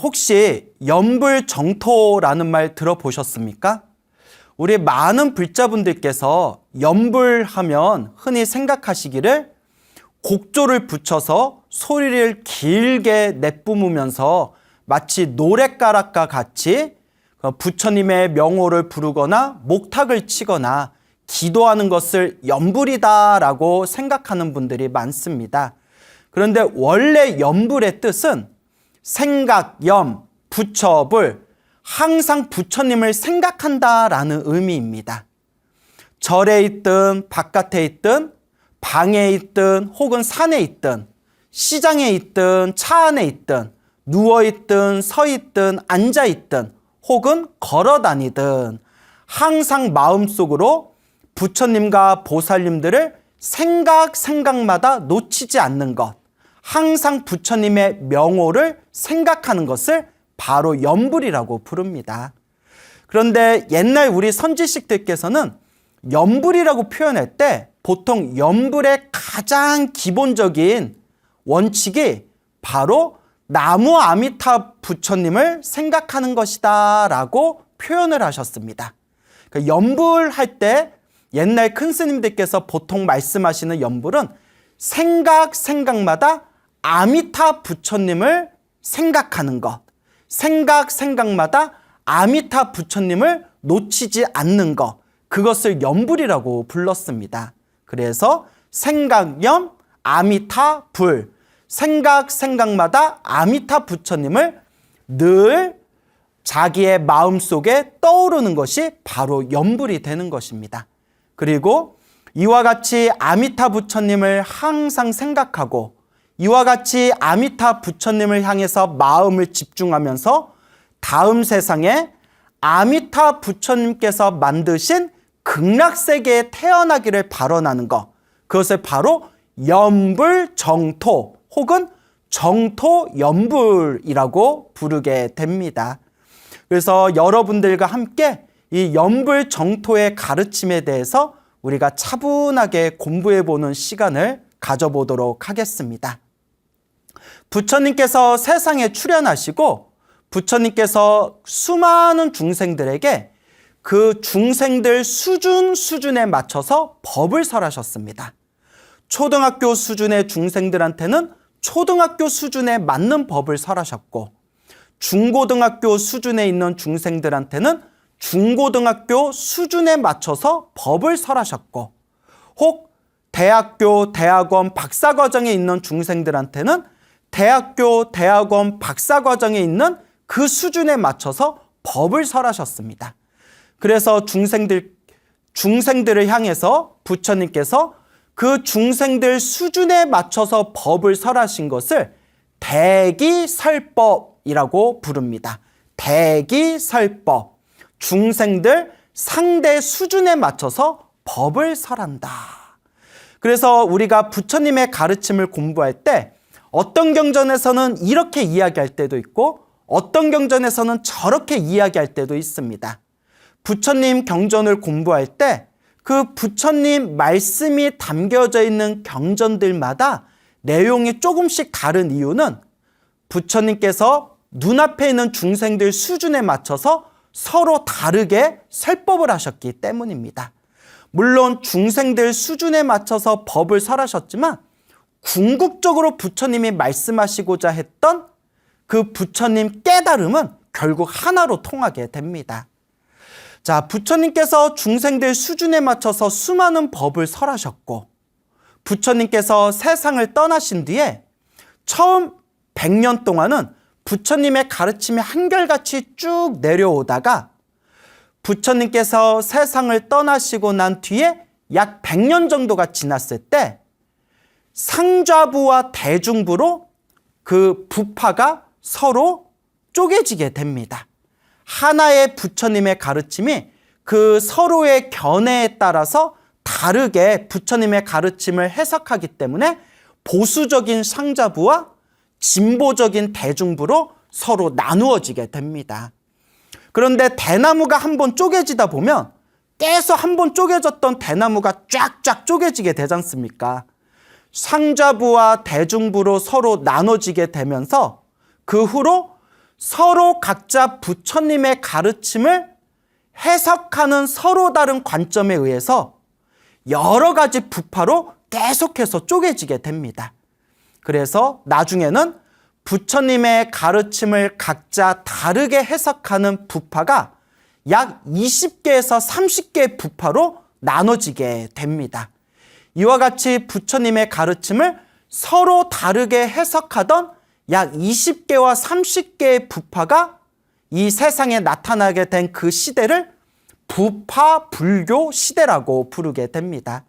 혹시 연불정토라는 말 들어보셨습니까? 우리 많은 불자분들께서 연불하면 흔히 생각하시기를 곡조를 붙여서 소리를 길게 내뿜으면서 마치 노랫가락과 같이 부처님의 명호를 부르거나 목탁을 치거나 기도하는 것을 연불이다라고 생각하는 분들이 많습니다. 그런데 원래 연불의 뜻은 생각, 염, 부처불, 항상 부처님을 생각한다라는 의미입니다. 절에 있든 바깥에 있든 방에 있든 혹은 산에 있든 시장에 있든 차 안에 있든 누워 있든 서 있든 앉아 있든 혹은 걸어 다니든 항상 마음속으로 부처님과 보살님들을 생각마다 놓치지 않는 것, 항상 부처님의 명호를 생각하는 것을 바로 연불이라고 부릅니다. 그런데 옛날 우리 선지식들께서는 연불이라고 표현할 때 보통 연불의 가장 기본적인 원칙이 바로 나무 아미타 부처님을 생각하는 것이다 라고 표현을 하셨습니다. 그러니까 연불할 때 옛날 큰 스님들께서 보통 말씀하시는 연불은 생각마다 아미타 부처님을 생각하는 것, 생각마다 아미타 부처님을 놓치지 않는 것, 그것을 연불이라고 불렀습니다. 그래서 생각염 아미타 불, 생각마다 아미타 부처님을 늘 자기의 마음속에 떠오르는 것이 바로 연불이 되는 것입니다. 그리고 이와 같이 아미타 부처님을 항상 생각하고 이와 같이 아미타 부처님을 향해서 마음을 집중하면서 다음 세상에 아미타 부처님께서 만드신 극락세계에 태어나기를 발언하는 것, 그것을 바로 연불정토 혹은 정토연불이라고 부르게 됩니다. 그래서 여러분들과 함께 이 연불정토의 가르침에 대해서 우리가 차분하게 공부해보는 시간을 가져보도록 하겠습니다. 부처님께서 세상에 출현하시고 부처님께서 수많은 중생들에게 그 중생들 수준에 맞춰서 법을 설하셨습니다. 초등학교 수준의 중생들한테는 초등학교 수준에 맞는 법을 설하셨고 중고등학교 수준에 있는 중생들한테는 중고등학교 수준에 맞춰서 법을 설하셨고 혹 대학교, 대학원, 박사과정에 있는 중생들한테는 대학교, 대학원, 박사과정에 있는 그 수준에 맞춰서 법을 설하셨습니다. 그래서 중생들을 향해서 부처님께서 그 중생들 수준에 맞춰서 법을 설하신 것을 대기설법이라고 부릅니다. 대기설법. 중생들 상대 수준에 맞춰서 법을 설한다. 그래서 우리가 부처님의 가르침을 공부할 때 어떤 경전에서는 이렇게 이야기할 때도 있고 어떤 경전에서는 저렇게 이야기할 때도 있습니다. 부처님 경전을 공부할 때 그 부처님 말씀이 담겨져 있는 경전들마다 내용이 조금씩 다른 이유는 부처님께서 눈앞에 있는 중생들 수준에 맞춰서 서로 다르게 설법을 하셨기 때문입니다. 물론 중생들 수준에 맞춰서 법을 설하셨지만 궁극적으로 부처님이 말씀하시고자 했던 그 부처님 깨달음은 결국 하나로 통하게 됩니다. 자, 부처님께서 중생들 수준에 맞춰서 수많은 법을 설하셨고 부처님께서 세상을 떠나신 뒤에 처음 100년 동안은 부처님의 가르침이 한결같이 쭉 내려오다가 부처님께서 세상을 떠나시고 난 뒤에 약 100년 정도가 지났을 때 상좌부와 대중부로 그 부파가 서로 쪼개지게 됩니다. 하나의 부처님의 가르침이 그 서로의 견해에 따라서 다르게 부처님의 가르침을 해석하기 때문에 보수적인 상좌부와 진보적인 대중부로 서로 나누어지게 됩니다. 그런데 대나무가 한번 쪼개지다 보면 계속 한번 쪼개졌던 대나무가 쫙쫙 쪼개지게 되지 않습니까? 상좌부와 대중부로 서로 나눠지게 되면서 그 후로 서로 각자 부처님의 가르침을 해석하는 서로 다른 관점에 의해서 여러 가지 부파로 계속해서 쪼개지게 됩니다. 그래서 나중에는 부처님의 가르침을 각자 다르게 해석하는 부파가 약 20개에서 30개의 부파로 나눠지게 됩니다. 이와 같이 부처님의 가르침을 서로 다르게 해석하던 약 20개와 30개의 부파가 이 세상에 나타나게 된 그 시대를 부파 불교 시대라고 부르게 됩니다.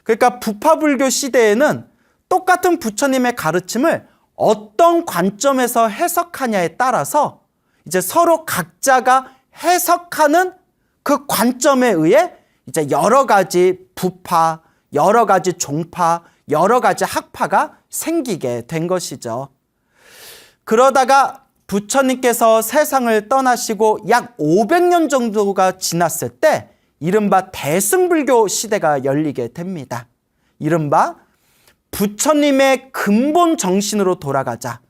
그러니까 부파 불교 시대에는 똑같은 부처님의 가르침을 어떤 관점에서 해석하냐에 따라서 이제 서로 각자가 해석하는 그 관점에 의해 이제 여러 가지 부파, 여러 가지 종파, 여러 가지 학파가 생기게 된 것이죠. 그러다가 부처님께서 세상을 떠나시고 약 500년 정도가 지났을 때 이른바 대승불교 시대가 열리게 됩니다. 이른바 부처님의 근본 정신으로 돌아가자.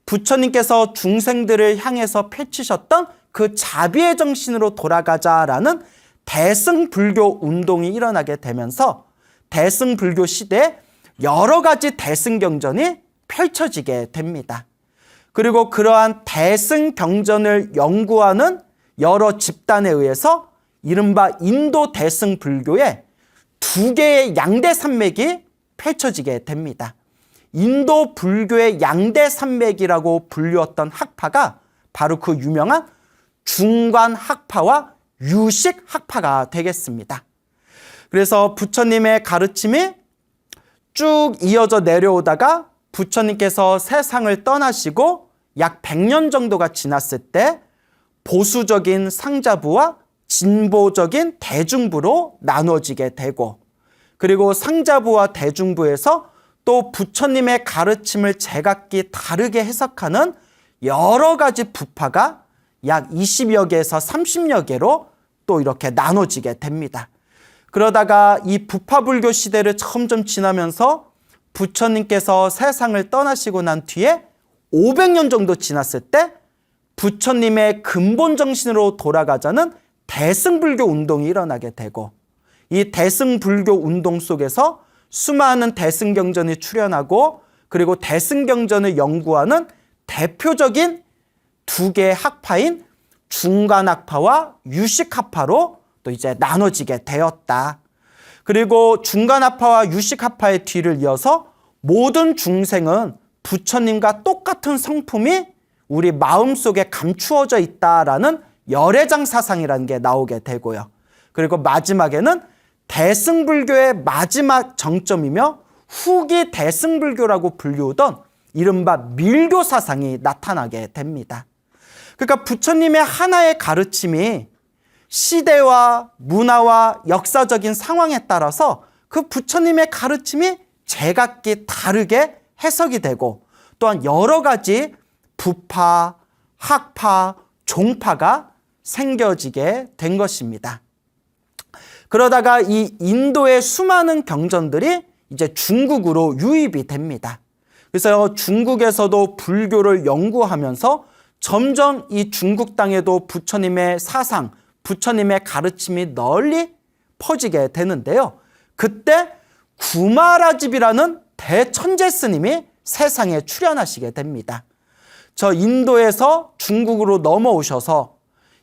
부처님께서 중생들을 향해서 펼치셨던 그 자비의 정신으로 돌아가자라는 대승불교 운동이 일어나게 되면서 대승불교 시대에 여러 가지 대승경전이 펼쳐지게 됩니다. 그리고 그러한 대승경전을 연구하는 여러 집단에 의해서 이른바 인도 대승불교에 두 개의 양대산맥이 펼쳐지게 됩니다. 인도 불교의 양대산맥이라고 불렸던 학파가 바로 그 유명한 중관학파와 유식학파가 되겠습니다. 그래서 부처님의 가르침이 쭉 이어져 내려오다가 부처님께서 세상을 떠나시고 약 100년 정도가 지났을 때 보수적인 상자부와 진보적인 대중부로 나눠지게 되고, 그리고 상자부와 대중부에서 또 부처님의 가르침을 제각기 다르게 해석하는 여러 가지 부파가 약 20여 개에서 30여 개로 또 이렇게 나눠지게 됩니다. 그러다가 이 부파불교 시대를 점점 지나면서 부처님께서 세상을 떠나시고 난 뒤에 500년 정도 지났을 때 부처님의 근본 정신으로 돌아가자는 대승불교 운동이 일어나게 되고, 이 대승불교 운동 속에서 수많은 대승경전이 출현하고, 그리고 대승경전을 연구하는 대표적인 두 개의 학파인 중간학파와 유식학파로 또 이제 나눠지게 되었다. 그리고 중간학파와 유식학파의 뒤를 이어서 모든 중생은 부처님과 똑같은 성품이 우리 마음속에 감추어져 있다라는 열애장 사상이라는 게 나오게 되고요. 그리고 마지막에는 대승불교의 마지막 정점이며 후기 대승불교라고 불리우던 이른바 밀교 사상이 나타나게 됩니다. 그러니까 부처님의 하나의 가르침이 시대와 문화와 역사적인 상황에 따라서 그 부처님의 가르침이 제각기 다르게 해석이 되고, 또한 여러 가지 부파, 학파, 종파가 생겨지게 된 것입니다. 그러다가 이 인도의 수많은 경전들이 이제 중국으로 유입이 됩니다. 그래서 중국에서도 불교를 연구하면서 점점 이 중국 땅에도 부처님의 사상, 부처님의 가르침이 널리 퍼지게 되는데요. 그때 구마라집이라는 대천재 스님이 세상에 출현하시게 됩니다. 저 인도에서 중국으로 넘어오셔서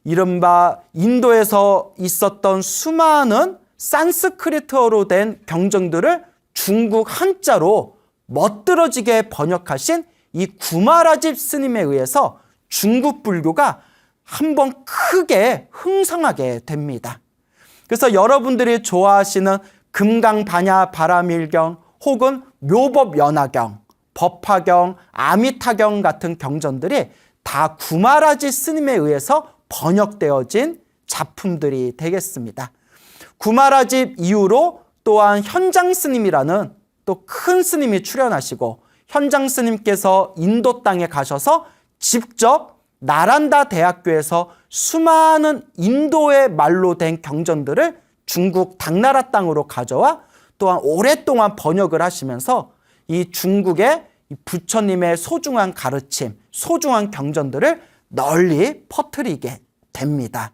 이른바 인도에서 있었던 수많은 산스크리트어로 된 경전들을 중국 한자로 멋들어지게 번역하신 이 구마라집 스님에 의해서 중국 불교가 한번 크게 흥성하게 됩니다. 그래서 여러분들이 좋아하시는 금강반야 바라밀경 혹은 묘법연화경, 법화경, 아미타경 같은 경전들이 다 구마라집 스님에 의해서 번역되어진 작품들이 되겠습니다. 구마라집 이후로 또한 현장 스님이라는 또 큰 스님이 출현하시고, 현장 스님께서 인도 땅에 가셔서 직접 나란다 대학교에서 수많은 인도의 말로 된 경전들을 중국 당나라 땅으로 가져와 또한 오랫동안 번역을 하시면서 이 중국의 부처님의 소중한 가르침, 소중한 경전들을 널리 퍼뜨리게 됩니다.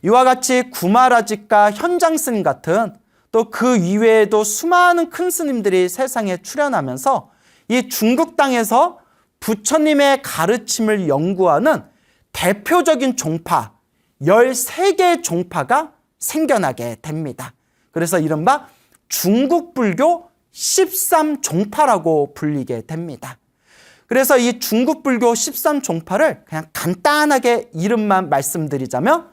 이와 같이 구마라직과 현장스님 같은 또 그 이외에도 수많은 큰 스님들이 세상에 출현하면서 이 중국 땅에서 부처님의 가르침을 연구하는 대표적인 종파 13개의 종파가 생겨나게 됩니다. 그래서 이른바 중국불교 13종파라고 불리게 됩니다. 그래서 이 중국불교 13종파를 그냥 간단하게 이름만 말씀드리자면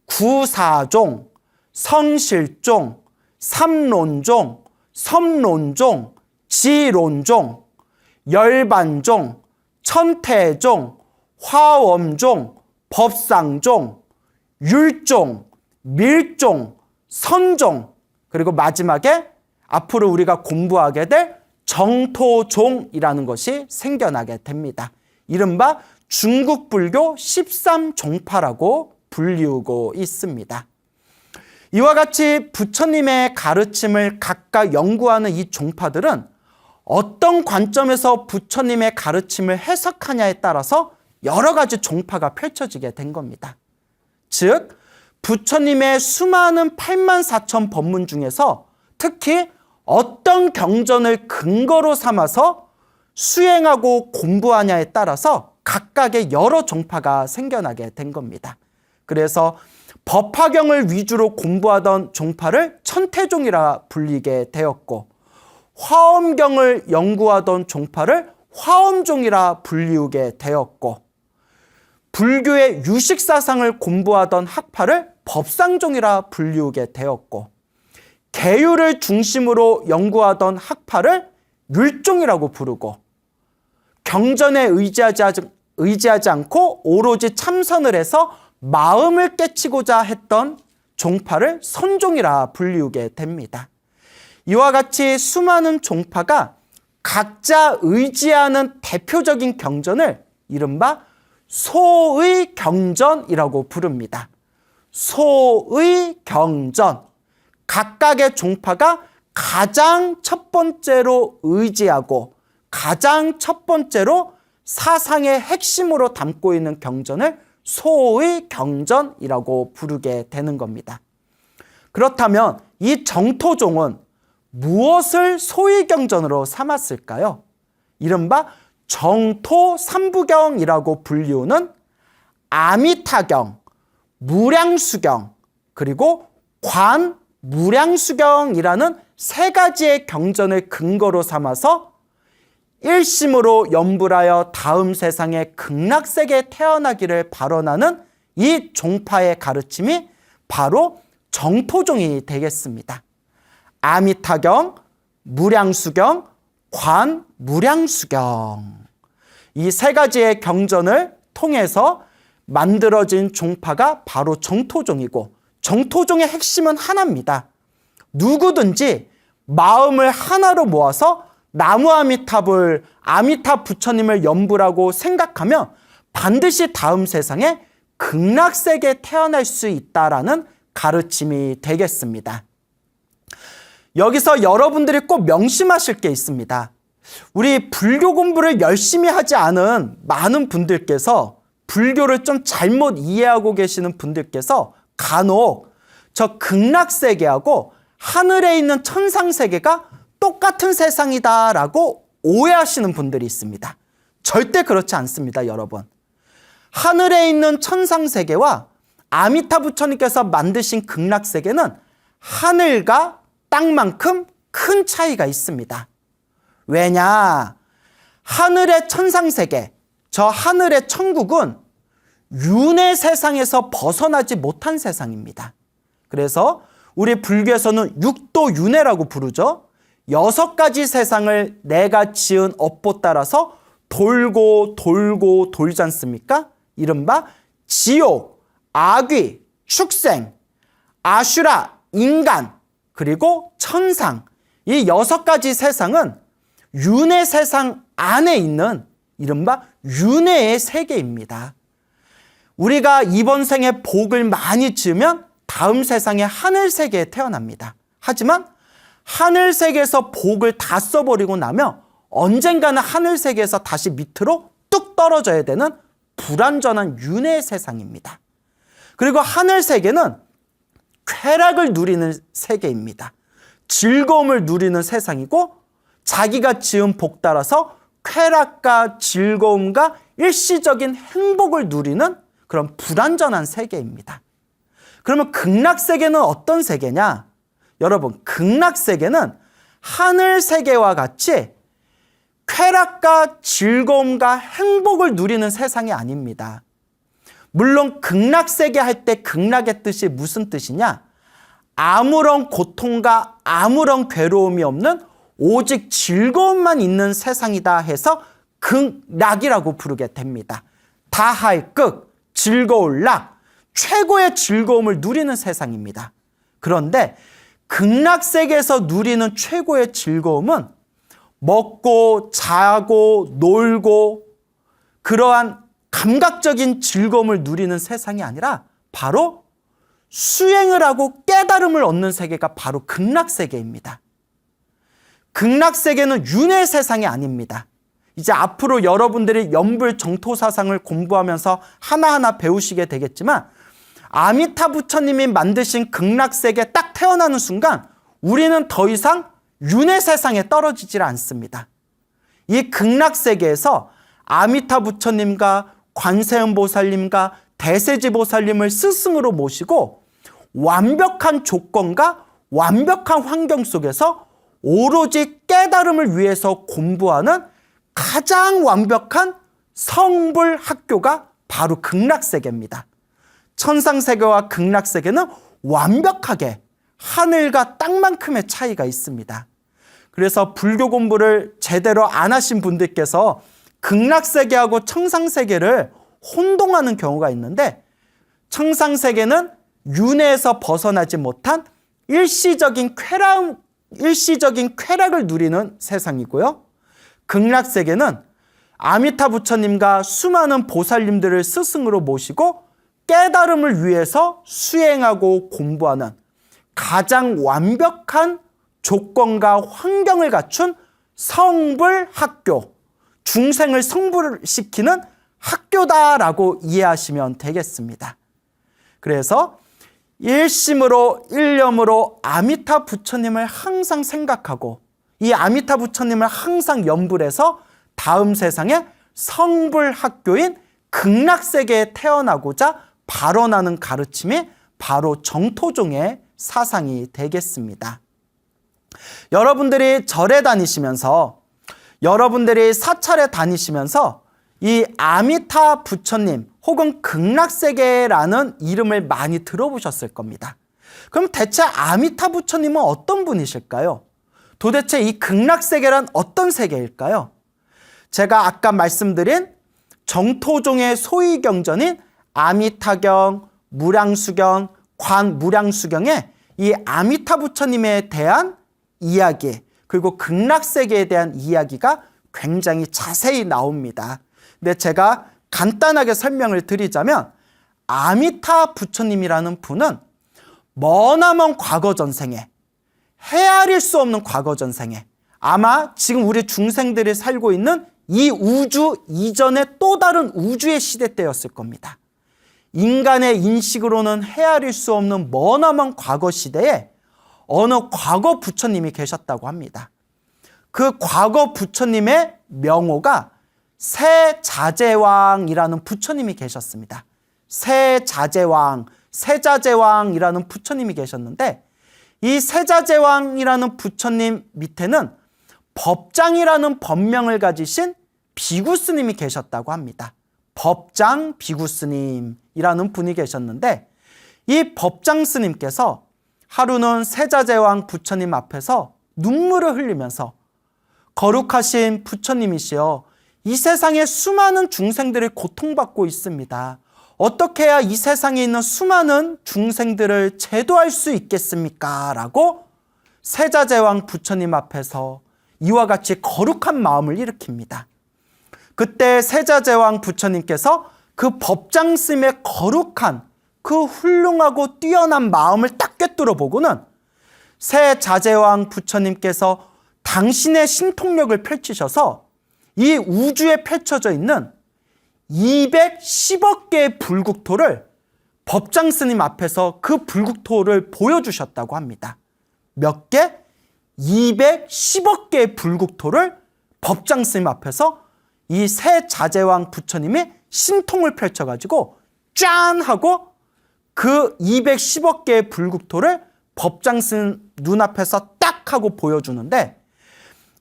구사종, 성실종, 삼론종, 섬론종, 지론종, 열반종, 천태종, 화엄종, 법상종, 율종, 밀종, 선종, 그리고 마지막에 앞으로 우리가 공부하게 될 정토종이라는 것이 생겨나게 됩니다. 이른바 중국불교 13종파라고 불리우고 있습니다. 이와 같이 부처님의 가르침을 각각 연구하는 이 종파들은 어떤 관점에서 부처님의 가르침을 해석하냐에 따라서 여러 가지 종파가 펼쳐지게 된 겁니다. 즉, 부처님의 수많은 84,000 법문 중에서 특히 어떤 경전을 근거로 삼아서 수행하고 공부하냐에 따라서 각각의 여러 종파가 생겨나게 된 겁니다. 그래서 법화경을 위주로 공부하던 종파를 천태종이라 불리게 되었고, 화엄경을 연구하던 종파를 화엄종이라 불리우게 되었고, 불교의 유식사상을 공부하던 학파를 법상종이라 불리우게 되었고, 계율을 중심으로 연구하던 학파를 율종이라고 부르고, 경전에 의지하지 않고 오로지 참선을 해서 마음을 깨치고자 했던 종파를 선종이라 불리우게 됩니다. 이와 같이 수많은 종파가 각자 의지하는 대표적인 경전을 이른바 소의경전이라고 부릅니다. 소의경전. 각각의 종파가 가장 첫 번째로 의지하고 가장 첫 번째로 사상의 핵심으로 담고 있는 경전을 소의경전이라고 부르게 되는 겁니다. 그렇다면 이 정토종은 무엇을 소의경전으로 삼았을까요? 이른바 정토삼부경이라고 불리우는 아미타경, 무량수경, 그리고 관무량수경이라는 세 가지의 경전을 근거로 삼아서 일심으로 염불하여 다음 세상에 극락세계에 태어나기를 발언하는 이 종파의 가르침이 바로 정토종이 되겠습니다. 아미타경, 무량수경, 관무량수경. 이 세 가지의 경전을 통해서 만들어진 종파가 바로 정토종이고, 정토종의 핵심은 하나입니다. 누구든지 마음을 하나로 모아서 나무 아미타불, 아미타 부처님을 염불하고 생각하면 반드시 다음 세상에 극락세계에 태어날 수 있다라는 가르침이 되겠습니다. 여기서 여러분들이 꼭 명심하실 게 있습니다. 우리 불교 공부를 열심히 하지 않은 많은 분들께서, 불교를 좀 잘못 이해하고 계시는 분들께서 간혹 저 극락세계하고 하늘에 있는 천상세계가 똑같은 세상이다라고 오해하시는 분들이 있습니다. 절대 그렇지 않습니다, 여러분. 하늘에 있는 천상세계와 아미타 부처님께서 만드신 극락세계는 하늘과 땅만큼 큰 차이가 있습니다. 왜냐? 하늘의 천상세계, 저 하늘의 천국은 윤회 세상에서 벗어나지 못한 세상입니다. 그래서 우리 불교에서는 육도윤회라고 부르죠. 6가지 세상을 내가 지은 업보 따라서 돌고 돌고 돌지 않습니까? 이른바 지옥, 악귀, 축생, 아슈라, 인간, 그리고 천상. 이 6가지 세상은 윤회 세상 안에 있는 이른바 윤회의 세계입니다. 우리가 이번 생에 복을 많이 지으면 다음 세상에 하늘 세계에 태어납니다. 하지만 하늘 세계에서 복을 다 써버리고 나면 언젠가는 하늘 세계에서 다시 밑으로 뚝 떨어져야 되는 불완전한 윤회의 세상입니다. 그리고 하늘 세계는 쾌락을 누리는 세계입니다. 즐거움을 누리는 세상이고 자기가 지은 복 따라서 쾌락과 즐거움과 일시적인 행복을 누리는 그런 불완전한 세계입니다. 그러면 극락세계는 어떤 세계냐? 여러분, 극락세계는 하늘 세계와 같이 쾌락과 즐거움과 행복을 누리는 세상이 아닙니다. 물론 극락세계 할 때 극락의 뜻이 무슨 뜻이냐? 아무런 고통과 아무런 괴로움이 없는 오직 즐거움만 있는 세상이다 해서 극락이라고 부르게 됩니다. 다할 극, 즐거울 락, 최고의 즐거움을 누리는 세상입니다. 그런데 극락세계에서 누리는 최고의 즐거움은 먹고 자고 놀고 그러한 감각적인 즐거움을 누리는 세상이 아니라 바로 수행을 하고 깨달음을 얻는 세계가 바로 극락세계입니다. 극락세계는 윤회의 세상이 아닙니다. 이제 앞으로 여러분들이 연불정토사상을 공부하면서 하나하나 배우시게 되겠지만 아미타 부처님이 만드신 극락세계 딱 태어나는 순간 우리는 더 이상 윤회 세상에 떨어지질 않습니다. 이 극락세계에서 아미타 부처님과 관세음 보살님과 대세지 보살님을 스승으로 모시고 완벽한 조건과 완벽한 환경 속에서 오로지 깨달음을 위해서 공부하는 가장 완벽한 성불 학교가 바로 극락세계입니다. 천상세계와 극락세계는 완벽하게 하늘과 땅만큼의 차이가 있습니다. 그래서 불교 공부를 제대로 안 하신 분들께서 극락세계하고 청상세계를 혼동하는 경우가 있는데 청상세계는 윤회에서 벗어나지 못한 일시적인 쾌락을 누리는 세상이고요. 극락세계는 아미타 부처님과 수많은 보살님들을 스승으로 모시고 깨달음을 위해서 수행하고 공부하는 가장 완벽한 조건과 환경을 갖춘 성불 학교, 중생을 성불시키는 학교다라고 이해하시면 되겠습니다. 그래서 일심으로 일념으로 아미타 부처님을 항상 생각하고 이 아미타 부처님을 항상 염불해서 다음 세상에 성불 학교인 극락세계에 태어나고자 발언하는 가르침이 바로 정토종의 사상이 되겠습니다. 여러분들이 절에 다니시면서 여러분들이 사찰에 다니시면서 이 아미타 부처님 혹은 극락세계라는 이름을 많이 들어보셨을 겁니다. 그럼 대체 아미타 부처님은 어떤 분이실까요? 도대체 이 극락세계란 어떤 세계일까요? 제가 아까 말씀드린 정토종의 소위경전인 아미타경, 무량수경, 관무량수경에 이 아미타 부처님에 대한 이야기 그리고 극락세계에 대한 이야기가 굉장히 자세히 나옵니다. 근데 제가 간단하게 설명을 드리자면 아미타 부처님이라는 분은 머나먼 과거 전생에 헤아릴 수 없는 과거 전생에 아마 지금 우리 중생들이 살고 있는 이 우주 이전의 또 다른 우주의 시대 때였을 겁니다. 인간의 인식으로는 헤아릴 수 없는 머나먼 과거 시대에 어느 과거 부처님이 계셨다고 합니다. 그 과거 부처님의 명호가 세자재왕이라는 부처님이 계셨습니다. 세자재왕이라는 부처님이 계셨는데 이 세자재왕이라는 부처님 밑에는 법장이라는 법명을 가지신 비구스님이 계셨다고 합니다. 법장 비구스님이라는 분이 계셨는데 이 법장 스님께서 하루는 세자재왕 부처님 앞에서 눈물을 흘리면서 거룩하신 부처님이시여 이 세상에 수많은 중생들이 고통받고 있습니다. 어떻게 해야 이 세상에 있는 수많은 중생들을 제도할 수 있겠습니까? 라고 세자재왕 부처님 앞에서 이와 같이 거룩한 마음을 일으킵니다. 그때 세자재왕 부처님께서 그 법장스님의 거룩한 그 훌륭하고 뛰어난 마음을 딱 꿰뚫어 보고는 세자재왕 부처님께서 당신의 신통력을 펼치셔서 이 우주에 펼쳐져 있는 210억 개의 불국토를 법장 스님 앞에서 그 불국토를 보여주셨다고 합니다. 몇 개? 210억 개의 불국토를 법장 스님 앞에서 이 새 자제왕 부처님이 신통을 펼쳐가지고 짠 하고 그 210억 개의 불국토를 법장 스님 눈앞에서 딱 하고 보여주는데,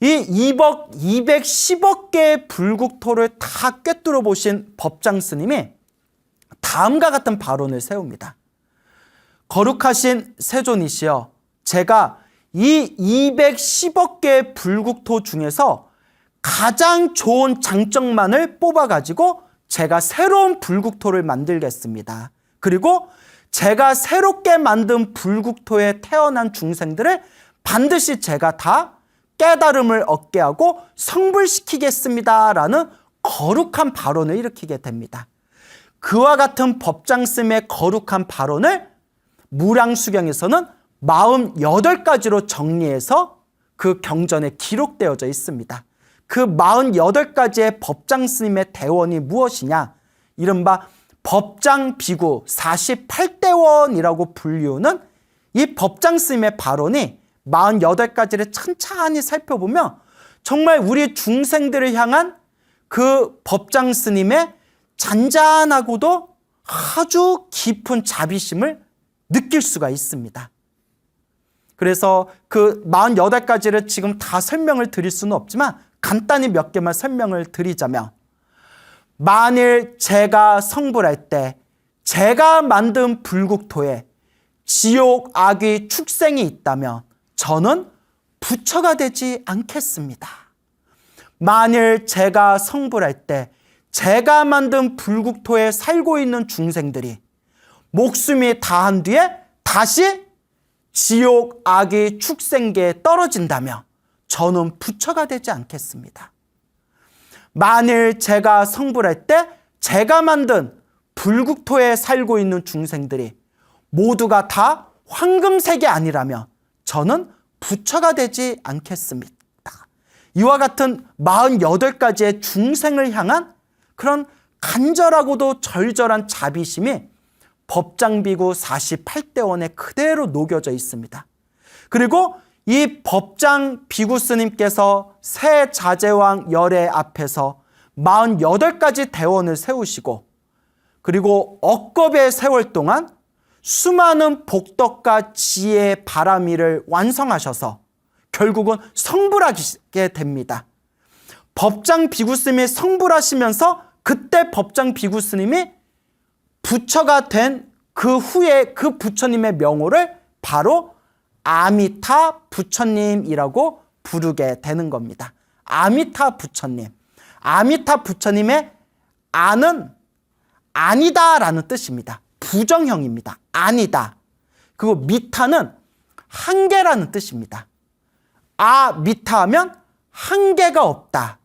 이 210억 개의 불국토를 다 꿰뚫어 보신 법장 스님이 다음과 같은 발언을 세웁니다. 거룩하신 세존이시여, 제가 이 210억 개의 불국토 중에서 가장 좋은 장점만을 뽑아가지고 제가 새로운 불국토를 만들겠습니다. 그리고 제가 새롭게 만든 불국토에 태어난 중생들을 반드시 제가 다 깨달음을 얻게 하고 성불시키겠습니다라는 거룩한 발언을 일으키게 됩니다. 그와 같은 법장 스님의 거룩한 발언을 무량수경에서는 48가지로 정리해서 그 경전에 기록되어져 있습니다. 그 48가지의 법장 스님의 대원이 무엇이냐? 이른바 법장 비구 48대원이라고 불리우는 이 법장 스님의 발언이 48가지를 천천히 살펴보면 정말 우리 중생들을 향한 그 법장 스님의 잔잔하고도 아주 깊은 자비심을 느낄 수가 있습니다. 그래서 그 48가지를 지금 다 설명을 드릴 수는 없지만 간단히 몇 개만 설명을 드리자면, 만일 제가 성불할 때 제가 만든 불국토에 지옥, 악귀, 축생이 있다면 저는 부처가 되지 않겠습니다. 만일 제가 성불할 때 제가 만든 불국토에 살고 있는 중생들이 목숨이 다한 뒤에 다시 지옥, 악귀, 축생계에 떨어진다면 저는 부처가 되지 않겠습니다. 만일 제가 성불할 때 제가 만든 불국토에 살고 있는 중생들이 모두가 다 황금색이 아니라면 저는 부처가 되지 않겠습니다. 이와 같은 48가지의 중생을 향한 그런 간절하고도 절절한 자비심이 법장비구 48대원에 그대로 녹여져 있습니다. 그리고 이 법장 비구 스님께서 새 자제왕 열애 앞에서 48가지 대원을 세우시고, 그리고 억겁의 세월 동안 수많은 복덕과 지혜의 바라미를 완성하셔서 결국은 성불하게 됩니다. 법장 비구 스님이 성불하시면서 그때 법장 비구 스님이 부처가 된 그 후에 그 부처님의 명호를 바로 아미타 부처님이라고 부르게 되는 겁니다. 아미타 부처님. 아미타 부처님의 아는 아니다라는 뜻입니다. 부정형입니다. 아니다. 그리고 미타는 한계라는 뜻입니다. 미타 하면 한계가 없다,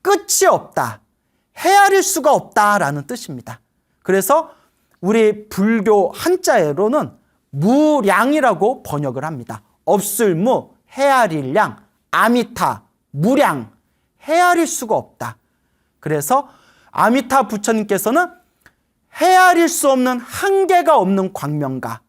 끝이 없다, 헤아릴 수가 없다라는 뜻입니다. 그래서 우리 불교 한자어로는 무량이라고 번역을 합니다. 없을 무, 헤아릴 량, 아미타, 무량, 헤아릴 수가 없다. 그래서 아미타 부처님께서는 헤아릴 수 없는 한계가 없는 광명과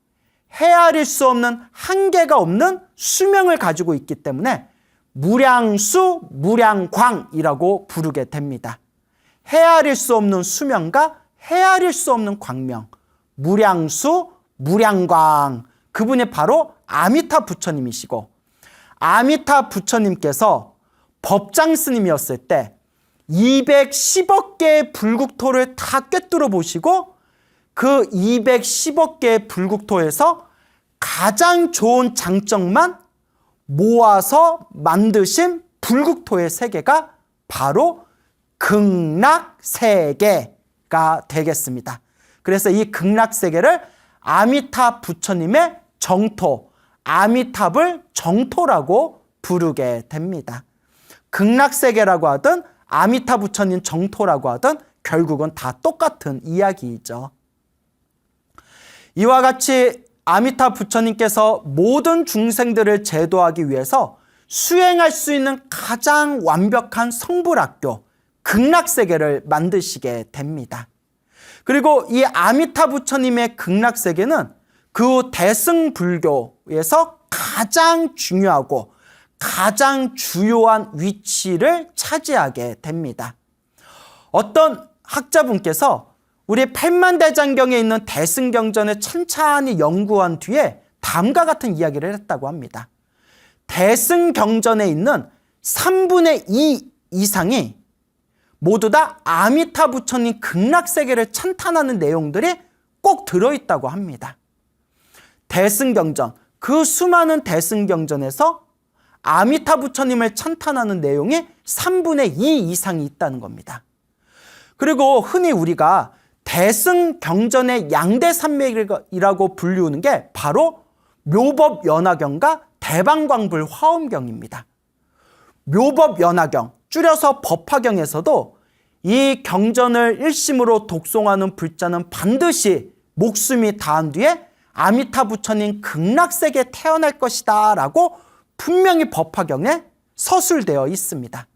헤아릴 수 없는 한계가 없는 수명을 가지고 있기 때문에 무량수, 무량광이라고 부르게 됩니다. 헤아릴 수 없는 수명과 헤아릴 수 없는 광명, 무량수, 무량광, 그분이 바로 아미타 부처님이시고, 아미타 부처님께서 법장 스님이었을 때 210억 개의 불국토를 다 꿰뚫어 보시고 그 210억 개의 불국토에서 가장 좋은 장점만 모아서 만드신 불국토의 세계가 바로 극락세계가 되겠습니다. 그래서 이 극락세계를 아미타 부처님의 정토, 아미탑을 정토라고 부르게 됩니다. 극락세계라고 하든 아미타 부처님 정토라고 하든 결국은 다 똑같은 이야기이죠. 이와 같이 아미타 부처님께서 모든 중생들을 제도하기 위해서 수행할 수 있는 가장 완벽한 성불학교, 극락세계를 만드시게 됩니다. 그리고 이 아미타 부처님의 극락세계는 그 대승불교에서 가장 중요하고 가장 주요한 위치를 차지하게 됩니다. 어떤 학자분께서 우리 팔만대장경에 있는 대승경전을 찬찬히 연구한 뒤에 다음과 같은 이야기를 했다고 합니다. 대승경전에 있는 3분의 2 이상이 모두 다 아미타 부처님 극락세계를 찬탄하는 내용들이 꼭 들어있다고 합니다. 대승경전, 그 수많은 대승경전에서 아미타 부처님을 찬탄하는 내용이 3분의 2 이상이 있다는 겁니다. 그리고 흔히 우리가 대승경전의 양대산맥이라고 불리우는 게 바로 묘법연화경과 대방광불 화엄경입니다. 묘법연화경, 줄여서 법화경에서도 이 경전을 일심으로 독송하는 불자는 반드시 목숨이 다한 뒤에 아미타 부처님 극락세계에 태어날 것이다 라고 분명히 법화경에 서술되어 있습니다.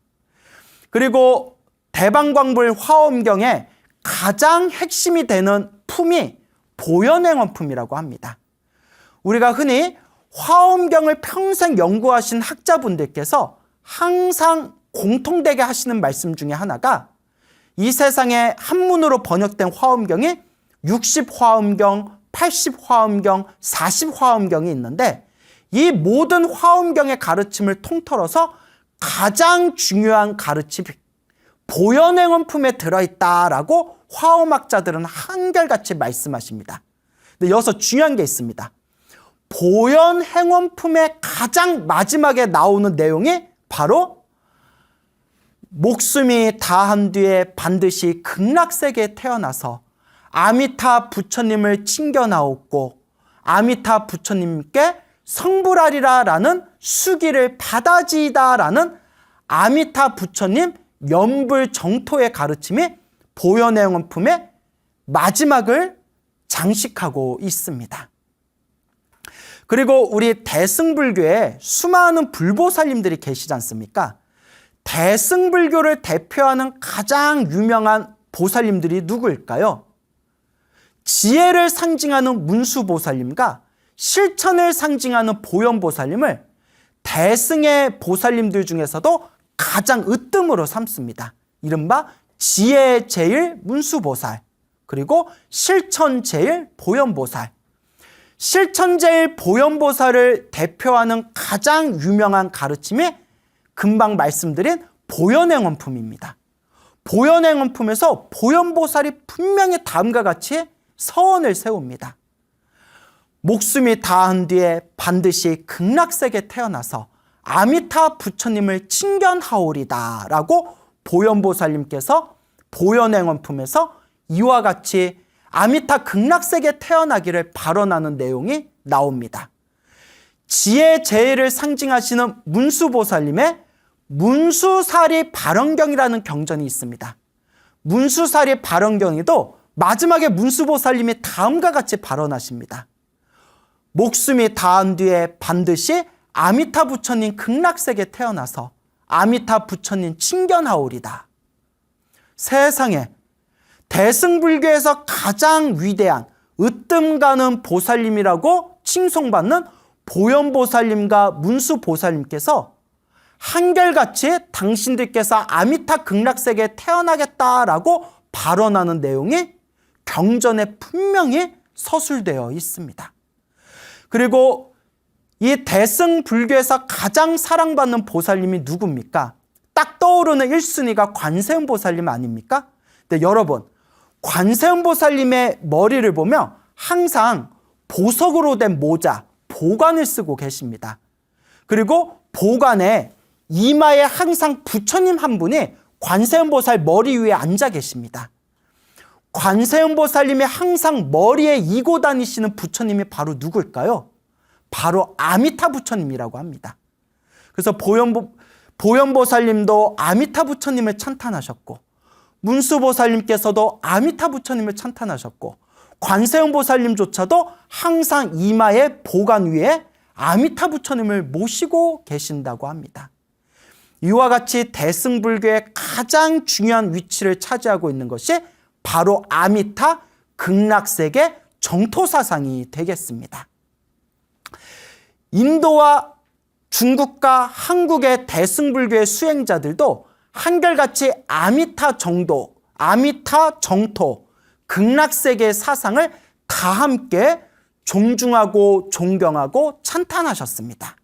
그리고 대방광불 화엄경의 가장 핵심이 되는 품이 보현행원품이라고 합니다. 우리가 흔히 화엄경을 평생 연구하신 학자분들께서 항상 공통되게 하시는 말씀 중에 하나가 이 세상에 한문으로 번역된 화엄경이 60화엄경, 80화엄경, 40화엄경이 있는데 이 모든 화엄경의 가르침을 통틀어서 가장 중요한 가르침이 보현행원품에 들어있다라고 화엄학자들은 한결같이 말씀하십니다. 근데 여기서 중요한 게 있습니다. 보현행원품의 가장 마지막에 나오는 내용이 바로 목숨이 다한 뒤에 반드시 극락세계에 태어나서 아미타 부처님을 챙겨나왔고 아미타 부처님께 성불하리라라는 수기를 받아지이다라는 아미타 부처님 연불 정토의 가르침이 보현행원품의 마지막을 장식하고 있습니다. 그리고 우리 대승불교에 수많은 불보살님들이 계시지 않습니까? 대승불교를 대표하는 가장 유명한 보살님들이 누구일까요? 지혜를 상징하는 문수보살님과 실천을 상징하는 보현보살님을 대승의 보살님들 중에서도 가장 으뜸으로 삼습니다. 이른바 지혜 제일 문수보살, 그리고 실천 제일 보현보살. 실천 제일 보현보살을 대표하는 가장 유명한 가르침이 금방 말씀드린 보현행원품입니다. 보현행원품에서 보현보살이 분명히 다음과 같이 서원을 세웁니다. 목숨이 다한 뒤에 반드시 극락세계에 태어나서 아미타 부처님을 친견하오리다 라고 보현보살님께서 보현행원품에서 이와 같이 아미타 극락세계에 태어나기를 발언하는 내용이 나옵니다. 지혜 제일을 상징하시는 문수보살님의 문수사리 발언경이라는 경전이 있습니다. 문수사리 발언경에도 마지막에 문수보살님이 다음과 같이 발언하십니다. 목숨이 다한 뒤에 반드시 아미타 부처님 극락세계에 태어나서 아미타 부처님 친견하오리다. 세상에 대승불교에서 가장 위대한 으뜸 가는 보살님이라고 칭송받는 보현보살님과 문수보살님께서 한결같이 당신들께서 아미타 극락세계에 태어나겠다라고 발언하는 내용이 경전에 분명히 서술되어 있습니다. 그리고 이 대승불교에서 가장 사랑받는 보살님이 누굽니까? 딱 떠오르는 1순위가 관세음보살님 아닙니까? 근데 여러분, 관세음보살님의 머리를 보면 항상 보석으로 된 모자, 보관을 쓰고 계십니다. 그리고 보관에 이마에 항상 부처님 한 분이 관세음보살 머리 위에 앉아 계십니다. 관세음보살님이 항상 머리에 이고 다니시는 부처님이 바로 누굴까요? 바로 아미타 부처님이라고 합니다. 그래서 보현보살님도 아미타 부처님을 찬탄하셨고, 문수보살님께서도 아미타 부처님을 찬탄하셨고, 관세음보살님조차도 항상 이마의 보관 위에 아미타 부처님을 모시고 계신다고 합니다. 이와 같이 대승불교의 가장 중요한 위치를 차지하고 있는 것이 바로 아미타 극락세계 정토사상이 되겠습니다. 인도와 중국과 한국의 대승불교의 수행자들도 한결같이 아미타 정도, 아미타 정토, 극락세계의 사상을 다 함께 존중하고 존경하고 찬탄하셨습니다.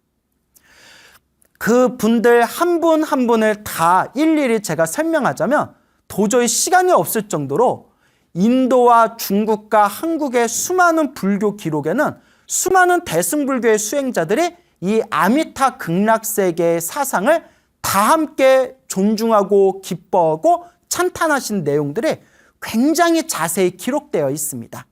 그 분들 한 분 한 분을 다 일일이 제가 설명하자면 도저히 시간이 없을 정도로 인도와 중국과 한국의 수많은 불교 기록에는 수많은 대승불교의 수행자들이 이 아미타 극락세계의 사상을 다 함께 존중하고 기뻐하고 찬탄하신 내용들이 굉장히 자세히 기록되어 있습니다.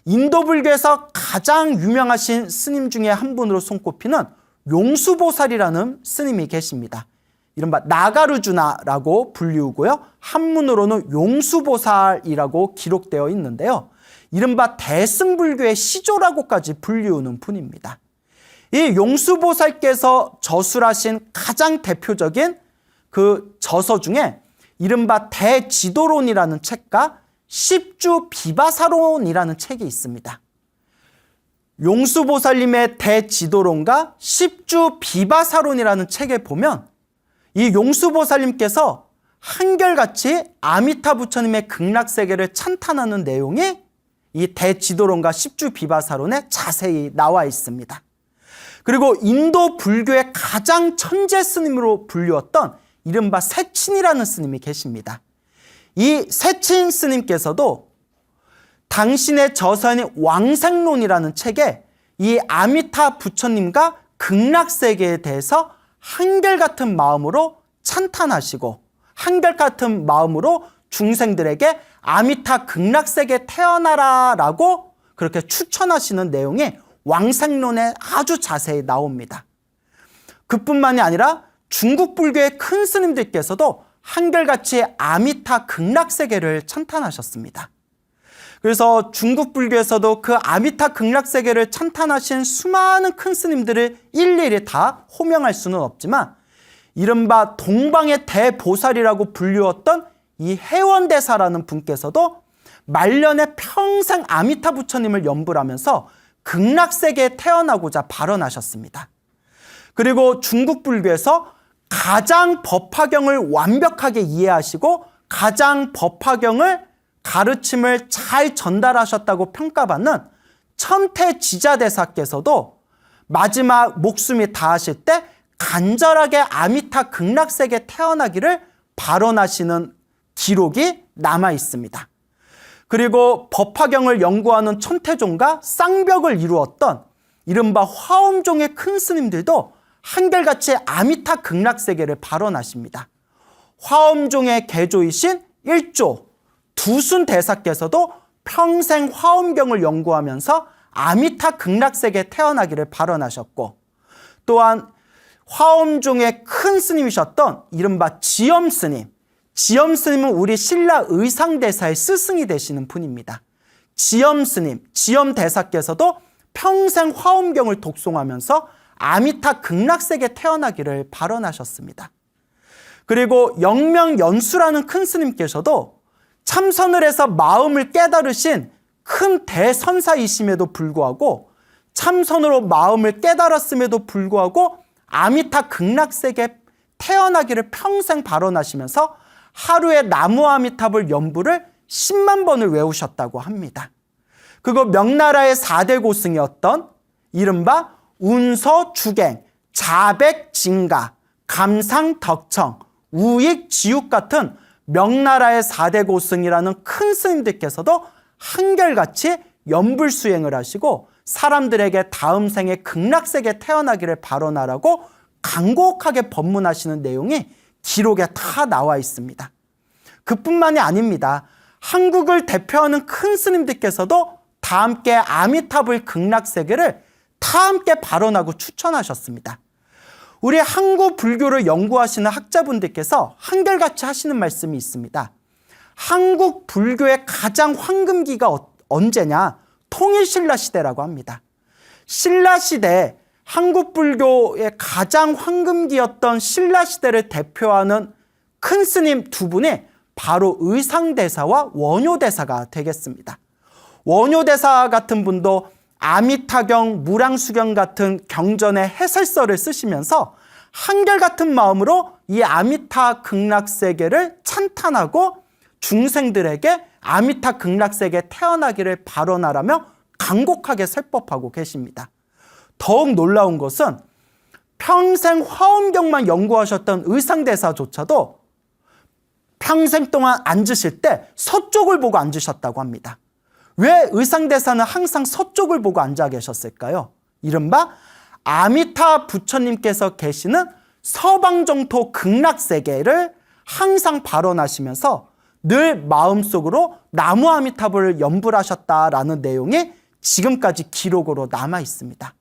인도 불교에서 가장 유명하신 스님 중에 한 분으로 손꼽히는 용수보살이라는 스님이 계십니다. 이른바 나가르주나라고 불리우고요. 한문으로는 용수보살이라고 기록되어 있는데요. 이른바 대승불교의 시조라고까지 불리우는 분입니다. 이 용수보살께서 저술하신 가장 대표적인 그 저서 중에 이른바 대지도론이라는 책과 십주비바사론이라는 책이 있습니다. 용수보살님의 대지도론과 십주비바사론이라는 책에 보면 이 용수보살님께서 한결같이 아미타 부처님의 극락세계를 찬탄하는 내용이 이 대지도론과 십주비바사론에 자세히 나와 있습니다. 그리고 인도 불교의 가장 천재 스님으로 불리웠던 이른바 세친이라는 스님이 계십니다. 이 세친 스님께서도 당신의 저서인 왕생론이라는 책에 이 아미타 부처님과 극락세계에 대해서 한결같은 마음으로 찬탄하시고 한결같은 마음으로 중생들에게 아미타 극락세계 태어나라 라고 그렇게 추천하시는 내용이 왕생론에 아주 자세히 나옵니다. 그뿐만이 아니라 중국 불교의 큰 스님들께서도 한결같이 아미타 극락세계를 찬탄하셨습니다. 그래서 중국 불교에서도 그 아미타 극락세계를 찬탄하신 수많은 큰 스님들을 일일이 다 호명할 수는 없지만 이른바 동방의 대보살이라고 불리웠던 이 해원대사라는 분께서도 말년에 평생 아미타 부처님을 염불하면서 극락세계에 태어나고자 발언하셨습니다. 그리고 중국 불교에서 가장 법화경을 완벽하게 이해하시고 가장 법화경을 가르침을 잘 전달하셨다고 평가받는 천태지자대사께서도 마지막 목숨이 다하실 때 간절하게 아미타 극락세계에 태어나기를 발언하시는 기록이 남아 있습니다. 그리고 법화경을 연구하는 천태종과 쌍벽을 이루었던 이른바 화엄종의 큰 스님들도 한결같이 아미타 극락세계를 발언하십니다. 화엄종의 개조이신 일조 두순 대사께서도 평생 화엄경을 연구하면서 아미타 극락세계에 태어나기를 발언하셨고 또한 화엄종의 큰 스님이셨던 이른바 지엄스님, 지엄스님은 우리 신라 의상대사의 스승이 되시는 분입니다. 지엄스님, 지엄대사께서도 평생 화엄경을 독송하면서 아미타 극락세계에 태어나기를 발언하셨습니다. 그리고 영명연수라는 큰 스님께서도 참선을 해서 마음을 깨달으신 큰 대선사이심에도 불구하고 참선으로 마음을 깨달았음에도 불구하고 아미타 극락세계에 태어나기를 평생 발언하시면서 하루에 나무 아미탑을 연부를 10만 번을 외우셨다고 합니다. 그리고 명나라의 4대 고승이었던 이른바 운서주갱, 자백징가, 감상덕청, 우익지육 같은 명나라의 4대 고승이라는 큰 스님들께서도 한결같이 연불수행을 하시고 사람들에게 다음 생에 극락세계에 태어나기를 발언하라고 간곡하게 법문하시는 내용이 기록에 다 나와 있습니다. 그뿐만이 아닙니다. 한국을 대표하는 큰 스님들께서도 다 함께 아미타불 극락세계를 다 함께 발언하고 추천하셨습니다. 우리 한국 불교를 연구하시는 학자분들께서 한결같이 하시는 말씀이 있습니다. 한국 불교의 가장 황금기가 언제냐? 통일신라 시대라고 합니다. 신라 시대에 한국 불교의 가장 황금기였던 신라시대를 대표하는 큰 스님 두 분이 바로 의상대사와 원효대사가 되겠습니다. 원효대사 같은 분도 아미타경, 무량수경 같은 경전의 해설서를 쓰시면서 한결같은 마음으로 이 아미타 극락세계를 찬탄하고 중생들에게 아미타 극락세계에 태어나기를 발언하라며 간곡하게 설법하고 계십니다. 더욱 놀라운 것은 평생 화엄경만 연구하셨던 의상대사조차도 평생 동안 앉으실 때 서쪽을 보고 앉으셨다고 합니다. 왜 의상대사는 항상 서쪽을 보고 앉아 계셨을까요? 이른바 아미타 부처님께서 계시는 서방정토 극락세계를 항상 발언하시면서 늘 마음속으로 나무 아미타불을 염불하셨다라는 내용이 지금까지 기록으로 남아 있습니다.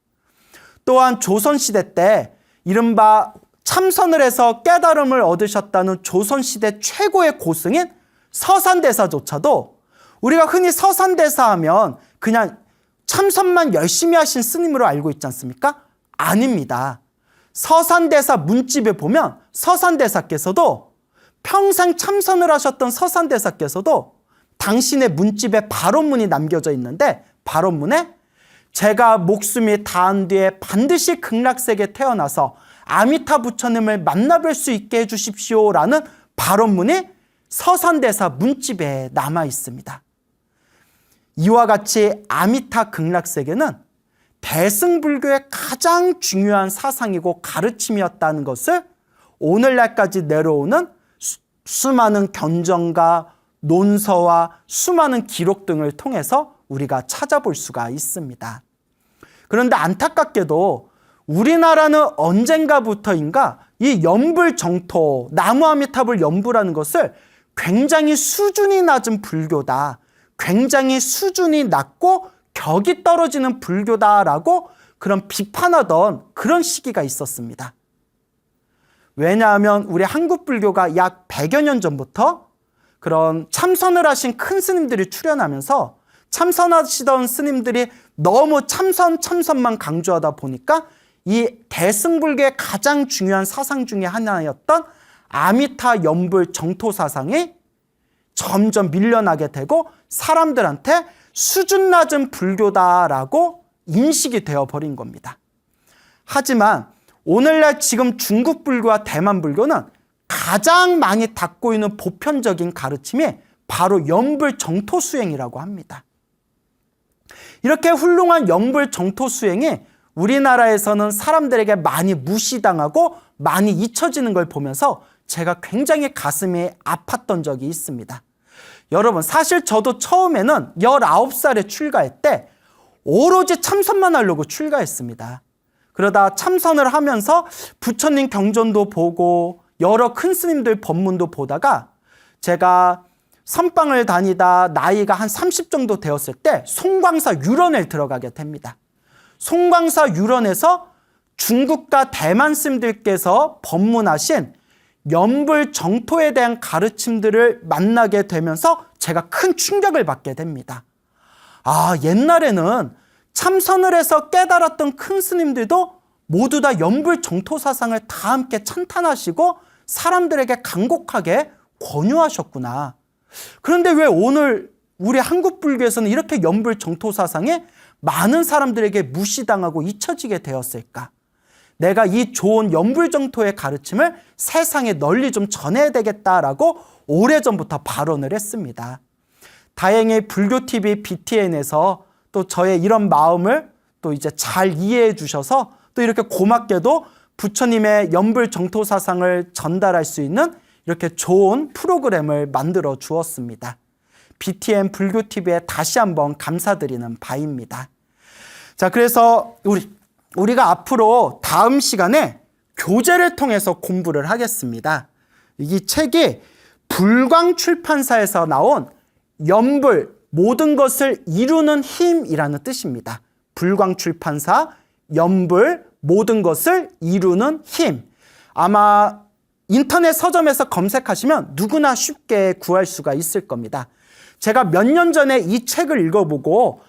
또한 조선시대 때 이른바 참선을 해서 깨달음을 얻으셨다는 조선시대 최고의 고승인 서산대사조차도 우리가 흔히 서산대사 하면 그냥 참선만 열심히 하신 스님으로 알고 있지 않습니까? 아닙니다. 서산대사 문집에 보면 서산대사께서도 평생 참선을 하셨던 서산대사께서도 당신의 문집에 발언문이 남겨져 있는데 발언문에 제가 목숨이 다한 뒤에 반드시 극락세계에 태어나서 아미타 부처님을 만나뵐 수 있게 해주십시오 라는 발언문이 서산대사 문집에 남아 있습니다. 이와 같이 아미타 극락세계는 대승불교의 가장 중요한 사상이고 가르침이었다는 것을 오늘날까지 내려오는 수많은 견정과 논서와 수많은 기록 등을 통해서 우리가 찾아볼 수가 있습니다. 그런데 안타깝게도 우리나라는 언젠가부터인가 이 염불정토, 나무아미타불 염불하는 것을 굉장히 수준이 낮은 불교다, 굉장히 수준이 낮고 격이 떨어지는 불교다라고 그런 비판하던 그런 시기가 있었습니다. 왜냐하면 우리 한국 불교가 약 100여 년 전부터 그런 참선을 하신 큰 스님들이 출연하면서 참선하시던 스님들이 너무 참선만 강조하다 보니까 이 대승불교의 가장 중요한 사상 중에 하나였던 아미타 염불 정토 사상이 점점 밀려나게 되고 사람들한테 수준 낮은 불교다라고 인식이 되어버린 겁니다. 하지만 오늘날 지금 중국 불교와 대만 불교는 가장 많이 닫고 있는 보편적인 가르침이 바로 염불 정토 수행이라고 합니다. 이렇게 훌륭한 염불 정토 수행이 우리나라에서는 사람들에게 많이 무시당하고 많이 잊혀지는 걸 보면서 제가 굉장히 가슴이 아팠던 적이 있습니다. 여러분, 사실 저도 처음에는 19살에 출가했대 오로지 참선만 하려고 출가했습니다. 그러다 참선을 하면서 부처님 경전도 보고 여러 큰 스님들 법문도 보다가 제가 선방을 다니다 나이가 한 30 정도 되었을 때 송광사 유런에 들어가게 됩니다. 송광사 유런에서 중국과 대만 스님들께서 법문하신 염불 정토에 대한 가르침들을 만나게 되면서 제가 큰 충격을 받게 됩니다. 아, 옛날에는 참선을 해서 깨달았던 큰 스님들도 모두 다 염불 정토 사상을 다 함께 찬탄하시고 사람들에게 간곡하게 권유하셨구나. 그런데 왜 오늘 우리 한국 불교에서는 이렇게 염불 정토 사상에 많은 사람들에게 무시당하고 잊혀지게 되었을까? 내가 이 좋은 염불 정토의 가르침을 세상에 널리 좀 전해야 되겠다라고 오래전부터 발언을 했습니다. 다행히 불교TV BTN에서 또 저의 이런 마음을 또 이제 잘 이해해 주셔서 또 이렇게 고맙게도 부처님의 염불 정토 사상을 전달할 수 있는 이렇게 좋은 프로그램을 만들어 주었습니다. BTN 불교TV에 다시 한번 감사드리는 바입니다. 자, 그래서 우리가 앞으로 다음 시간에 교재를 통해서 공부를 하겠습니다. 이 책이 불광출판사에서 나온 염불, 모든 것을 이루는 힘이라는 뜻입니다. 불광출판사, 염불, 모든 것을 이루는 힘. 아마 인터넷 서점에서 검색하시면 누구나 쉽게 구할 수가 있을 겁니다. 제가 몇 년 전에 이 책을 읽어보고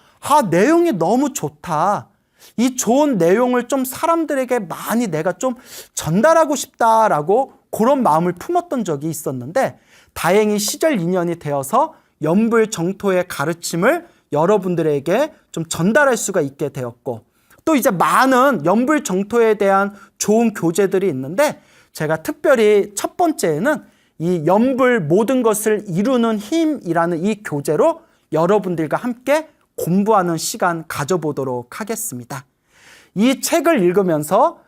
내용이 너무 좋다. 이 좋은 내용을 좀 사람들에게 많이 내가 좀 전달하고 싶다라고 그런 마음을 품었던 적이 있었는데, 다행히 시절 인연이 되어서 연불정토의 가르침을 여러분들에게 좀 전달할 수가 있게 되었고, 또 이제 많은 연불정토에 대한 좋은 교재들이 있는데, 제가 특별히 첫 번째에는 이 연불 모든 것을 이루는 힘이라는 이 교재로 여러분들과 함께 공부하는 시간 가져보도록 하겠습니다. 이 책을 읽으면서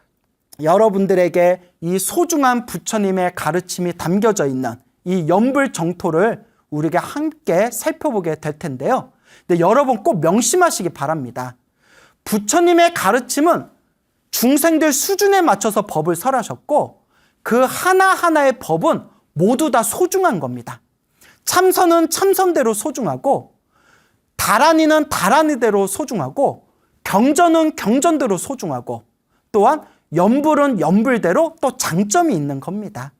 여러분들에게 이 소중한 부처님의 가르침이 담겨져 있는 이 연불정토를 우리가 함께 살펴보게 될 텐데요. 근데 여러분 꼭 명심하시기 바랍니다. 부처님의 가르침은 중생들 수준에 맞춰서 법을 설하셨고, 그 하나하나의 법은 모두 다 소중한 겁니다. 참선은 참선대로 소중하고, 다란이는 다란이대로 소중하고, 경전은 경전대로 소중하고, 또한 연불은 연불대로 또 장점이 있는 겁니다.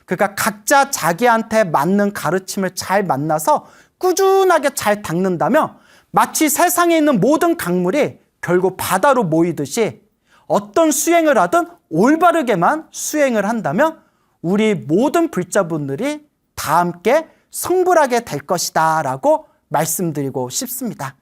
그러니까 각자 자기한테 맞는 가르침을 잘 만나서 꾸준하게 잘 닦는다면 마치 세상에 있는 모든 강물이 결국 바다로 모이듯이 어떤 수행을 하든 올바르게만 수행을 한다면 우리 모든 불자분들이 다 함께 성불하게 될 것이다 라고 말씀드리고 싶습니다.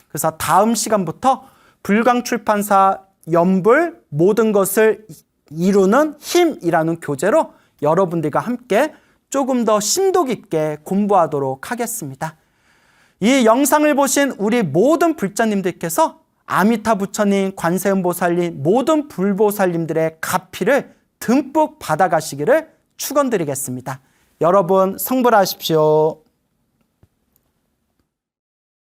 그래서 다음 시간부터 불광출판사 연불 모든 것을 이루는 힘이라는 교재로 여러분들과 함께 조금 더 심도 깊게 공부하도록 하겠습니다. 이 영상을 보신 우리 모든 불자님들께서 아미타 부처님, 관세음보살님, 모든 불보살님들의 가피를 듬뿍 받아가시기를 축원드리겠습니다. 여러분 성불하십시오.